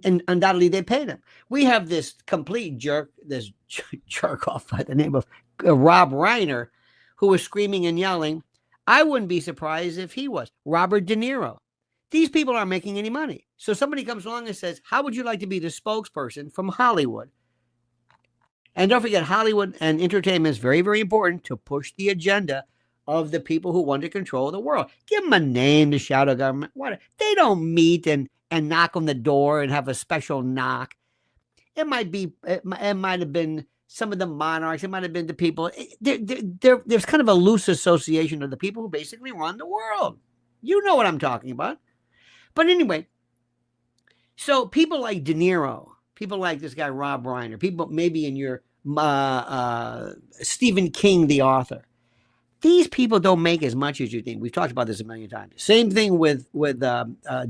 and undoubtedly they paid him. We have this complete jerk, this jerk off by the name of Rob Reiner, who was screaming and yelling. I wouldn't be surprised if he was. Robert De Niro. These people aren't making any money. So somebody comes along and says, how would you like to be the spokesperson from Hollywood? And don't forget, Hollywood and entertainment is very, very important to push the agenda of the people who want to control the world. Give them a name, the shadow government. What? They don't meet and knock on the door and have a special knock. It might have been some of the monarchs. It might have been the people. There's kind of a loose association of the people who basically run the world. You know what I'm talking about. But anyway, so people like De Niro, people like this guy Rob Reiner, people maybe in your Stephen King, the author. These people don't make as much as you think. We've talked about this a million times. Same thing with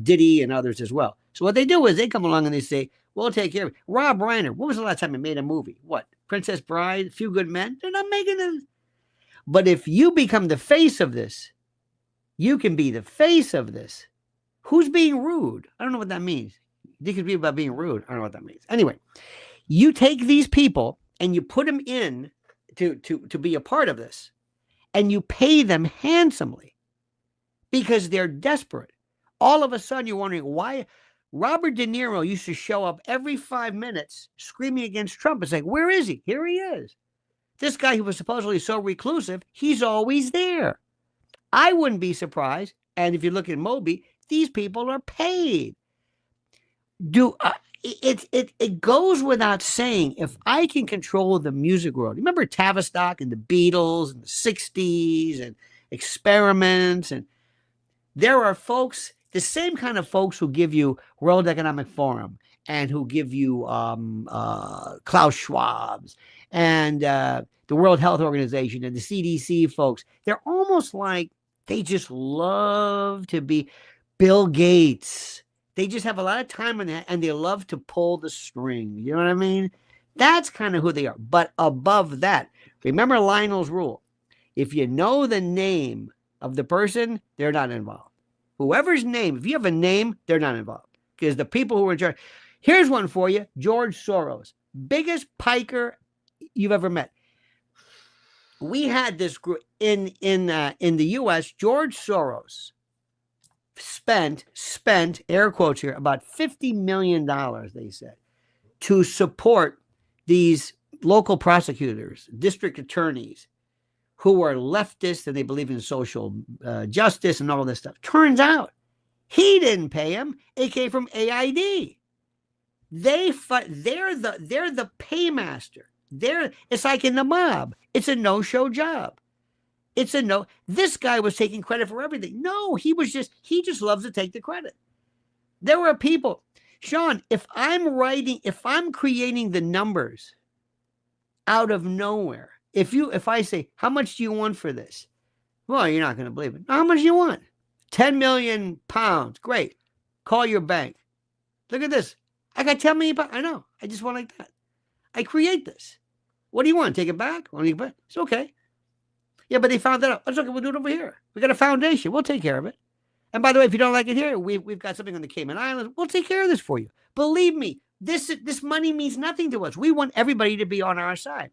Diddy and others as well. So what they do is they come along and they say, we'll take care of it. Rob Reiner, when was the last time he made a movie? What? Princess Bride, Few Good Men? They're not making it. But if you become the face of this, you can be the face of this. Who's being rude? I don't know what that means. You could be about being rude. I don't know what that means. Anyway, you take these people and you put them in to be a part of this. And you pay them handsomely because they're desperate. All of a sudden, you're wondering why Robert De Niro used to show up every 5 minutes screaming against Trump. It's like, where is he? Here he is. This guy who was supposedly so reclusive, he's always there. I wouldn't be surprised. And if you look at Moby, these people are paid. It goes without saying, if I can control the music world. Remember Tavistock and the Beatles in the 60s and experiments? And there are folks, the same kind of folks who give you World Economic Forum and who give you Klaus Schwab's and the World Health Organization and the CDC folks. They're almost like they just love to be Bill Gates. They just have a lot of time on that, and they love to pull the string. You know what I mean? That's kind of who they are. But above that, remember Lionel's rule. If you know the name of the person, they're not involved. Whoever's name, if you have a name, they're not involved. Because the people who are in charge. Here's one for you. George Soros. Biggest piker you've ever met. We had this group in the U.S., George Soros spent air quotes here about $50 million, they said, to support these local prosecutors, district attorneys who are leftists and they believe in social justice and all this stuff. Turns out he didn't pay him. It came from AID. They're the paymaster. It's like in the mob. It's a no-show job. This guy was taking credit for everything. No, he just loves to take the credit. There were people, Shaun, if I'm creating the numbers out of nowhere, if I say, how much do you want for this? Well, you're not going to believe it. How much do you want? 10 million pounds. Great. Call your bank. Look at this. I got 10 million pounds. I know. I just want like that. I create this. What do you want? Take it back? It's okay. Yeah, but they found that out. It's okay. We'll do it over here. We got a foundation. We'll take care of it. And by the way, if you don't like it here, we've got something on the Cayman Islands. We'll take care of this for you. Believe me, this money means nothing to us. We want everybody to be on our side.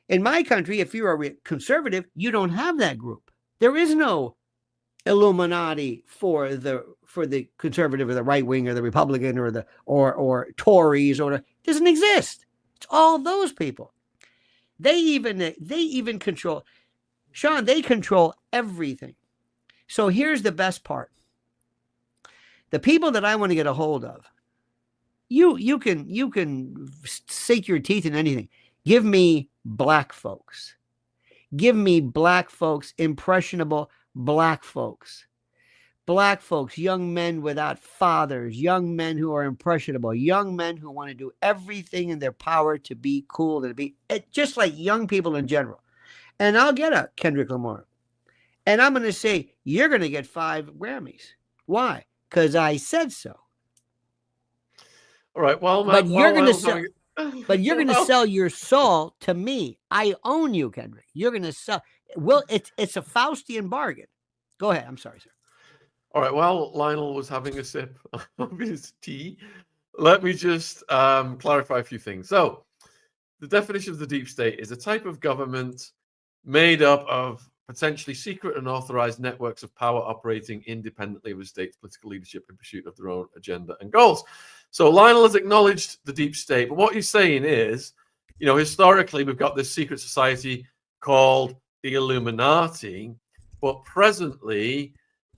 In my country, if you're a conservative, you don't have that group. There is no Illuminati for the conservative or the right wing or the Republican or Tories it doesn't exist. It's all those people. They even control. Shaun, they control everything. So here's the best part. The people that I want to get a hold of, you can sink your teeth in anything. Give me black folks. Give me black folks, impressionable black folks. Black folks, young men without fathers, young men who are impressionable, young men who want to do everything in their power to be cool, and just like young people in general. And I'll get a Kendrick Lamar. And I'm going to say, you're going to get 5 Grammys. Why? Because I said so. All right. Well, but you're going to sell your soul to me. I own you, Kendrick. You're going to sell. Well, it's a Faustian bargain. Go ahead. I'm sorry, sir. All right. Well, Lionel was having a sip of his tea. let me just clarify a few things. So, the definition of the deep state is a type of government made up of potentially secret and authorized networks of power operating independently of a state's political leadership in pursuit of their own agenda and goals. So Lionel has acknowledged the deep state, but what he's saying is, historically we've got this secret society called the Illuminati, but presently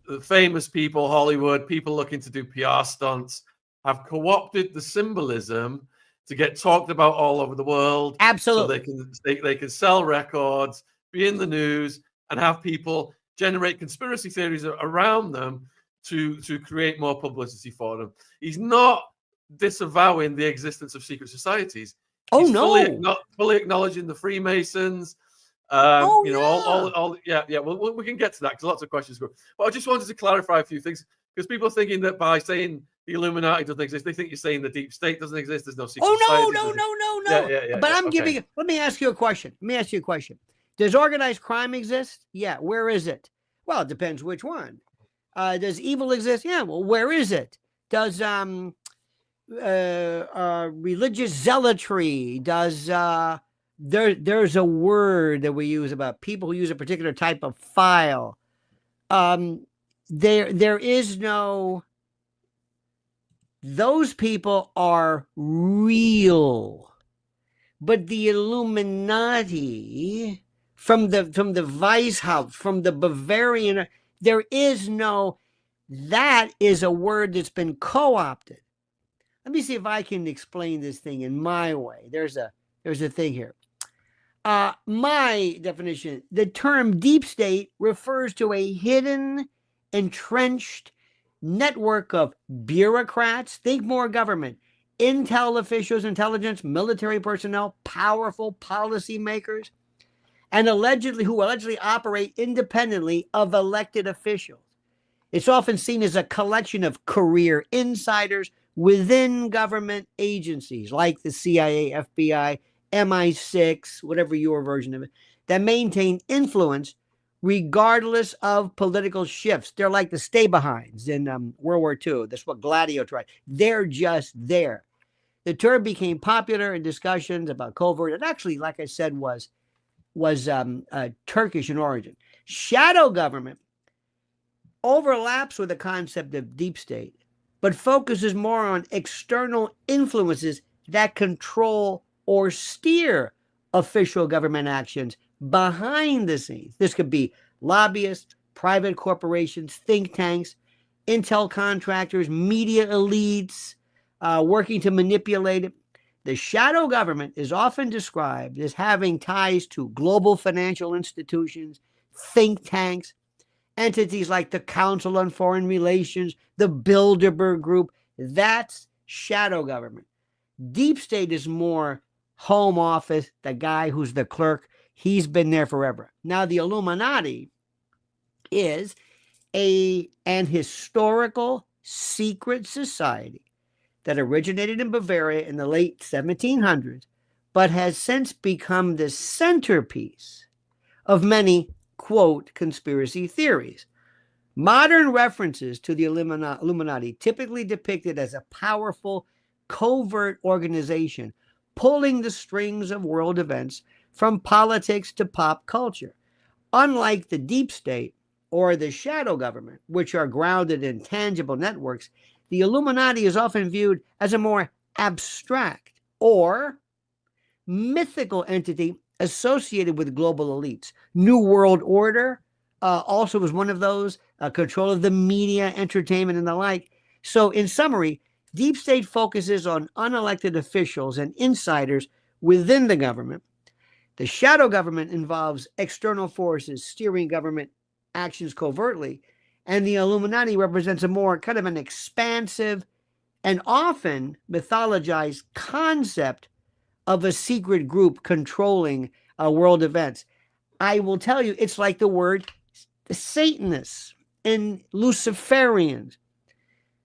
the famous people, Hollywood, people looking to do PR stunts, have co-opted the symbolism to get talked about all over the world. Absolutely. So they can sell records, be in the news, and have people generate conspiracy theories around them to create more publicity for them. He's not disavowing the existence of secret societies. Oh, He's no. fully acknowledging the Freemasons. Well, we can get to that because lots of questions go. But I just wanted to clarify a few things because people are thinking that by saying the Illuminati doesn't exist, they think you're saying the deep state doesn't exist. There's no secret societies. No. But I'm giving. Let me ask you a question. Does organized crime exist? Yeah. Where is it? Well, it depends which one. Does evil exist? Yeah. Well, where is it? Does religious zealotry? Does there's a word that we use about people who use a particular type of file. There is no. Those people are real, but the Illuminati from the Weishaupt, from the Bavarian, there is no. That is a word that's been co-opted. Let me see if I can explain this thing in my way. There's a thing here. My definition: the term deep state refers to a hidden, entrenched network of bureaucrats, think more government, intel officials, intelligence, military personnel, powerful policymakers, and who allegedly operate independently of elected officials. It's often seen as a collection of career insiders within government agencies like the CIA, FBI, MI6, whatever your version of it, that maintain influence regardless of political shifts. They're like the stay-behinds in World War II. That's what Gladio tried. They're just there. The term became popular in discussions about covert. It actually, like I said, was Turkish in origin. Shadow government overlaps with the concept of deep state, but focuses more on external influences that control or steer official government actions behind the scenes. This could be lobbyists, private corporations, think tanks, intel contractors, media elites, working to manipulate it. The shadow government is often described as having ties to global financial institutions, think tanks, entities like the Council on Foreign Relations, the Bilderberg Group. That's shadow government. Deep state is more home office, the guy who's the clerk. He's been there forever. Now, the Illuminati is an historical secret society that originated in Bavaria in the late 1700s, but has since become the centerpiece of many, quote, conspiracy theories. Modern references to the Illuminati typically depicted as a powerful, covert organization pulling the strings of world events from politics to pop culture. Unlike the deep state or the shadow government, which are grounded in tangible networks, the Illuminati is often viewed as a more abstract or mythical entity associated with global elites. New World Order also was one of those, control of the media, entertainment, and the like. So in summary, deep state focuses on unelected officials and insiders within the government. The shadow government involves external forces steering government actions covertly, and the Illuminati represents a more kind of an expansive and often mythologized concept of a secret group controlling world events. I will tell you, it's like the word the Satanists and Luciferians.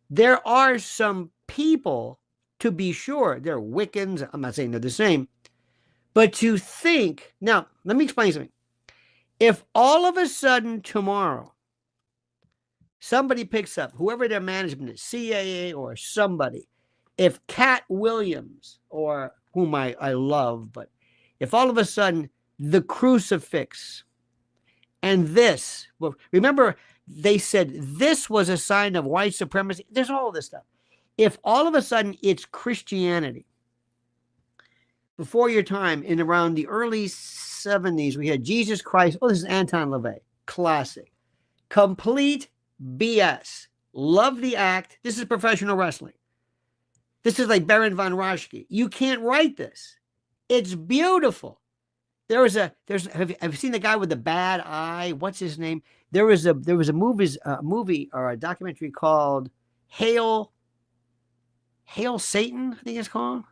There are some people, to be sure, they're Wiccans. I'm not saying they're the same, but to think, now, let me explain something. If all of a sudden tomorrow, somebody picks up, whoever their management is, CIA or somebody, if Cat Williams, or whom I love, but if all of a sudden the crucifix and this, well, remember they said this was a sign of white supremacy. There's all this stuff. If all of a sudden it's Christianity, before your time, in around the early 70s, we had Jesus Christ. Oh, this is Anton LaVey. Classic. Complete BS. Love the act. This is professional wrestling. This is like Baron von Raschke. You can't write this. It's beautiful. Have you seen the guy with the bad eye? What's his name? There was a movie or a documentary called Hail Satan, I think it's called.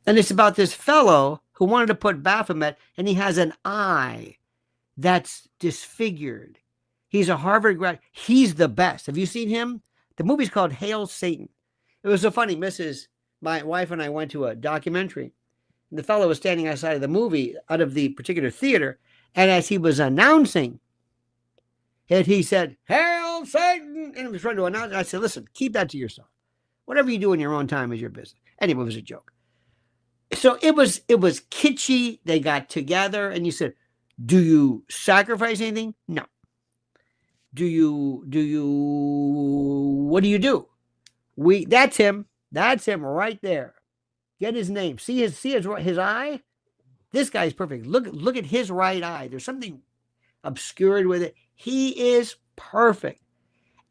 And it's about this fellow who wanted to put Baphomet, and he has an eye that's disfigured. He's a Harvard grad. He's the best. Have you seen him? The movie's called Hail Satan. It was so funny. My wife and I went to a documentary. And the fellow was standing outside of the movie, out of the particular theater. And as he was announcing it, he said, "Hail Satan!" And he was trying to announce it. I said, "Listen, keep that to yourself. Whatever you do in your own time is your business." Anyway, it was a joke. So it was kitschy. They got together and you said, "Do you sacrifice anything?" No. What do you do? That's him right there. Get his name. See his eye? This guy's perfect. Look at his right eye. There's something obscured with it. He is perfect.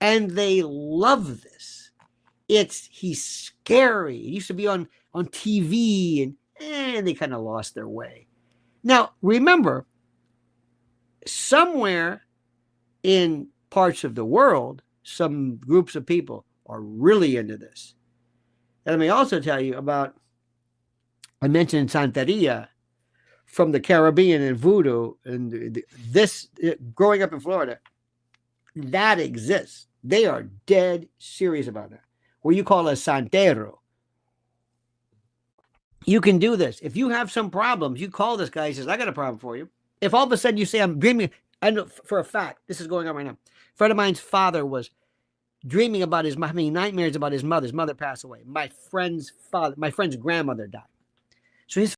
And they love this. He's scary. He used to be on TV and they kind of lost their way. Now, remember, somewhere in parts of the world, some groups of people are really into this. And let me also tell you about, I mentioned Santeria from the Caribbean and voodoo, and growing up in Florida, that exists. They are dead serious about that. What you call a santero. You can do this. If you have some problems, you call this guy. He says, "I got a problem for you." If all of a sudden you say, "I'm dreaming," I know for a fact this is going on right now. A friend of mine's father was dreaming about having nightmares about his mother. His mother passed away. My friend's grandmother died. So his